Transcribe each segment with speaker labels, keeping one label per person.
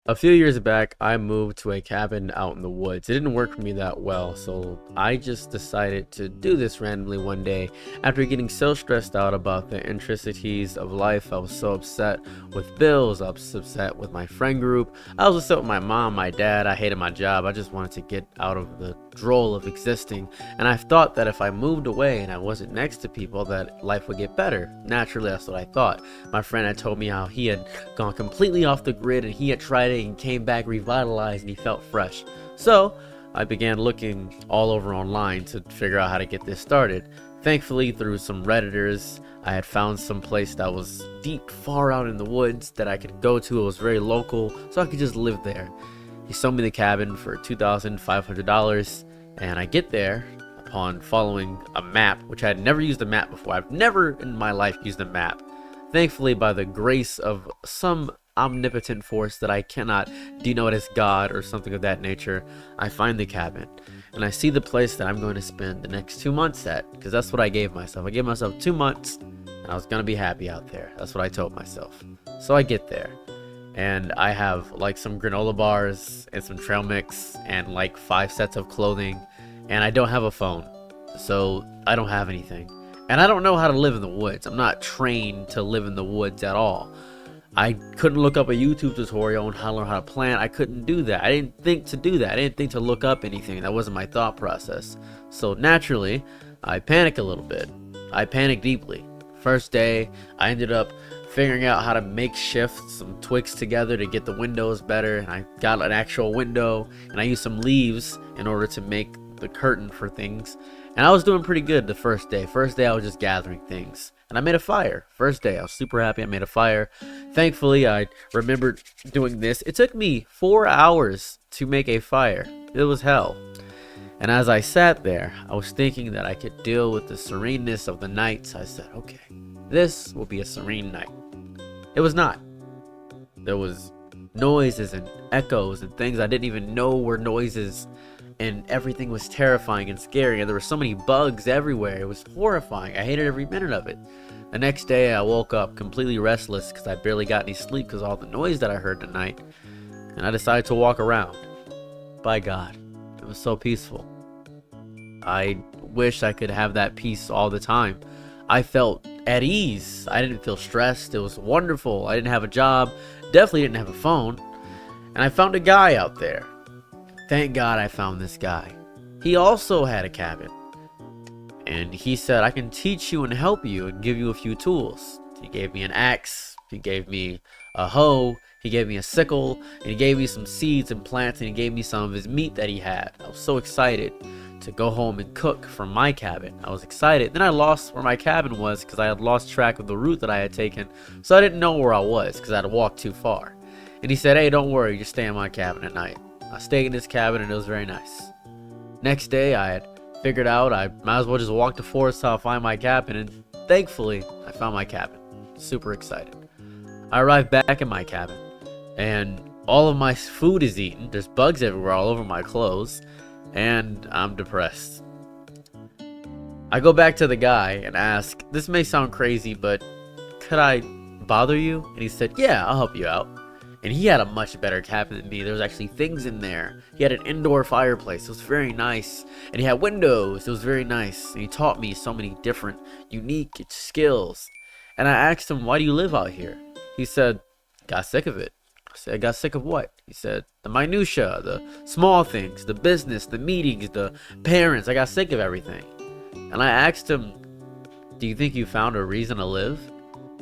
Speaker 1: A few years back, I moved to a cabin out in the woods. It didn't work for me that well, so I just decided to do this randomly one day. After getting so stressed out about the intricacies of life, I was so upset with bills, I was upset with my friend group, I was upset with my mom, my dad, I hated my job, I just wanted to get out of the droll of existing, and I thought that if I moved away and I wasn't next to people, that life would get better. Naturally, that's what I thought. My friend had told me how he had gone completely off the grid and he had tried it and came back revitalized and he felt fresh. So I began looking all over online to figure out how to get this started. Thankfully, through some Redditors, I had found some place that was deep, far out in the woods that I could go to. It was very local, so I could just live there. He sold me the cabin for $2,500, and I get there upon following a map, which I had never used a map before. I've never in my life used a map. Thankfully, by the grace of some omnipotent force that I cannot denote as God or something of that nature, I find the cabin and I see the place that I'm going to spend the next 2 months at, because that's what I gave myself. I gave myself 2 months and I was going to be happy out there. That's what I told myself. So I get there and I have like some granola bars and some trail mix and like 5 sets of clothing, and I don't have a phone, so I don't have anything, and I don't know how to live in the woods. I'm not trained to live in the woods at all. I couldn't look up a YouTube tutorial on how to learn how to plant. I couldn't do that. I didn't think to do that. I didn't think to look up anything. That wasn't my thought process. So naturally, I panic a little bit. I panic deeply. First day, I ended up figuring out how to makeshift some twigs together to get the windows better. And I got an actual window, and I used some leaves in order to make the curtain for things. And I was doing pretty good the first day. First day, I was just gathering things. And I made a fire. First day, I was super happy I made a fire. Thankfully, I remembered doing this. It took me 4 hours to make a fire. It was hell. And as I sat there, I was thinking that I could deal with the sereneness of the nights. I said, okay, this will be a serene night. It was not. There was noises and echoes and things I didn't even know were noises. And everything was terrifying and scary, and there were so many bugs everywhere. It was horrifying. I hated every minute of it. The next day, I woke up completely restless because I barely got any sleep because of all the noise that I heard tonight. And I decided to walk around. By God, it was so peaceful. I wish I could have that peace all the time. I felt at ease. I didn't feel stressed. It was wonderful. I didn't have a job. Definitely didn't have a phone. And I found a guy out there. Thank God I found this guy. He also had a cabin. And he said, I can teach you and help you and give you a few tools. He gave me an axe. He gave me a hoe. He gave me a sickle. And he gave me some seeds and plants. And he gave me some of his meat that he had. I was so excited to go home and cook from my cabin. I was excited. Then I lost where my cabin was because I had lost track of the route that I had taken. So I didn't know where I was because I had walked too far. And he said, hey, don't worry. Just stay in my cabin at night. I stayed in this cabin and it was very nice. Next day, I had figured out I might as well just walk the forest till I find my cabin, and thankfully, I found my cabin. Super excited. I arrived back in my cabin, and all of my food is eaten. There's bugs everywhere all over my clothes, and I'm depressed. I go back to the guy and ask, this may sound crazy, but could I bother you? And he said, yeah, I'll help you out. And he had a much better cabin than me. There was actually things in there. He had an indoor fireplace. It was very nice. And he had windows. It was very nice. And he taught me so many different unique skills. And I asked him, why do you live out here? He said, got sick of it. I said, got sick of what? He said, the minutia, the small things, the business, the meetings, the parents. I got sick of everything. And I asked him, do you think you found a reason to live?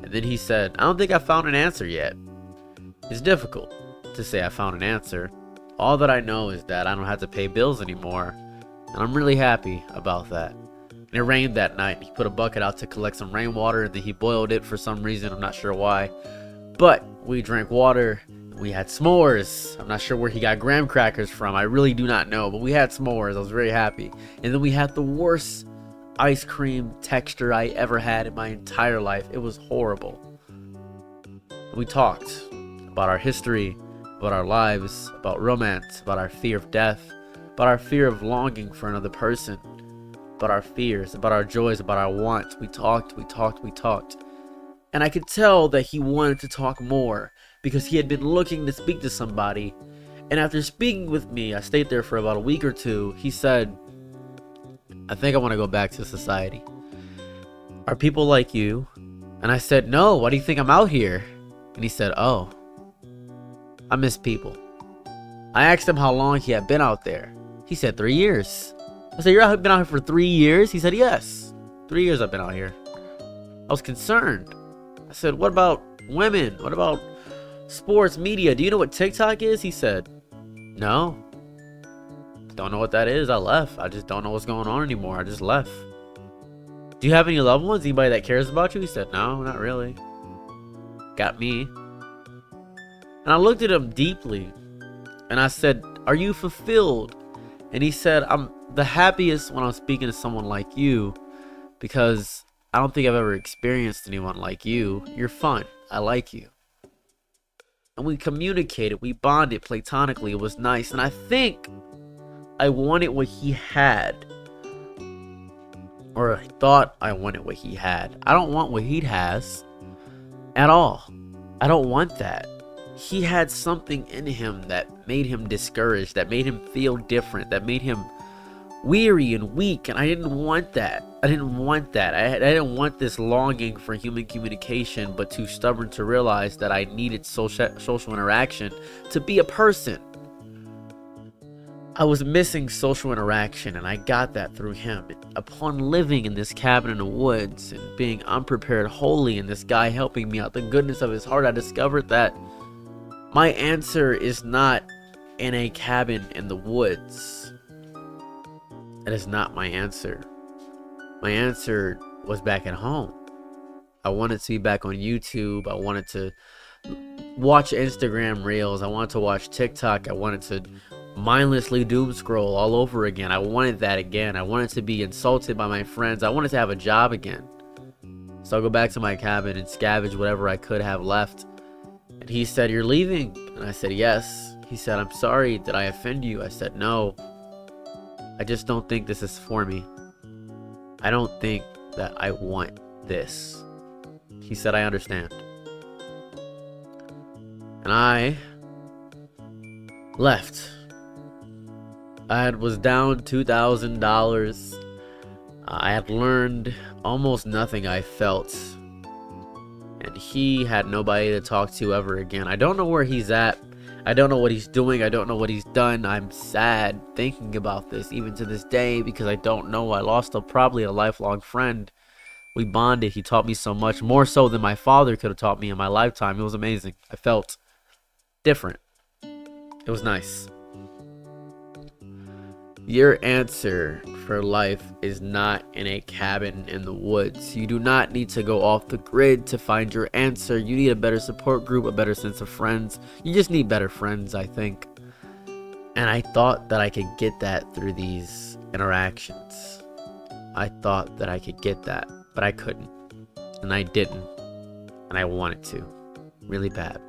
Speaker 1: And then he said, I don't think I found an answer yet. It's difficult to say I found an answer. All that I know is that I don't have to pay bills anymore, and I'm really happy about that. And it rained that night. He put a bucket out to collect some rainwater, and then he boiled it for some reason. I'm not sure why. But we drank water. We had s'mores. I'm not sure where he got graham crackers from. I really do not know, but we had s'mores. I was very happy. And then we had the worst ice cream texture I ever had in my entire life. It was horrible. We talked about our history, about our lives, about romance, about our fear of death, about our fear of longing for another person, about our fears, about our joys, about our wants. We talked. And I could tell that he wanted to talk more because he had been looking to speak to somebody. And after speaking with me, I stayed there for about a week or two. He said, I think I want to go back to society. Are people like you? And I said, no, why do you think I'm out here? And he said, oh, I miss people. I asked him how long he had been out there. He said 3 years. I said, you've been out here for 3 years? He said, yes. 3 years I've been out here. I was concerned. I said, what about women? What about sports, media? Do you know what TikTok is? He said, no. Don't know what that is. I left. I just don't know what's going on anymore. I just left. Do you have any loved ones? Anybody that cares about you? He said, no, not really. Got me. And I looked at him deeply. And I said, are you fulfilled? And he said, I'm the happiest when I'm speaking to someone like you, because I don't think I've ever experienced anyone like you. You're fun. I like you. And we communicated. We bonded platonically. It was nice. And I think I wanted what he had. Or I thought I wanted what he had. I don't want what he has at all. I don't want that. He had something in him that made him discouraged, that made him feel different, that made him weary and weak, and I didn't want that. I didn't want that. I didn't want this longing for human communication, but too stubborn to realize that I needed social interaction to be a person. I was missing social interaction, and I got that through him. Upon living in this cabin in the woods and being unprepared wholly, and this guy helping me out the goodness of his heart, I discovered that my answer is not in a cabin in the woods. That is not my answer. My answer was back at home. I wanted to be back on YouTube. I wanted to watch Instagram Reels. I wanted to watch TikTok. I wanted to mindlessly doom scroll all over again. I wanted that again. I wanted to be insulted by my friends. I wanted to have a job again. So I'll go back to my cabin and scavenge whatever I could have left. And he said, you're leaving? And I said, yes. He said, I'm sorry. Did I offend you? I said, no. I just don't think this is for me. I don't think that I want this. He said, I understand. And I left. I was down $2,000. I had learned almost nothing, I felt. And he had nobody to talk to ever again. I don't know where he's at. I don't know what he's doing. I don't know what he's done. I'm sad thinking about this even to this day, because I don't know. I lost probably a lifelong friend. We bonded. He taught me so much, more so than my father could have taught me in my lifetime. It was amazing. I felt different. It was nice. Your answer for life is not in a cabin in the woods. You do not need to go off the grid to find your answer. You need a better support group, a better sense of friends. You just need better friends, I think. And I thought that I could get that through these interactions. I thought that I could get that, but I couldn't. And I didn't. And I wanted to. Really bad.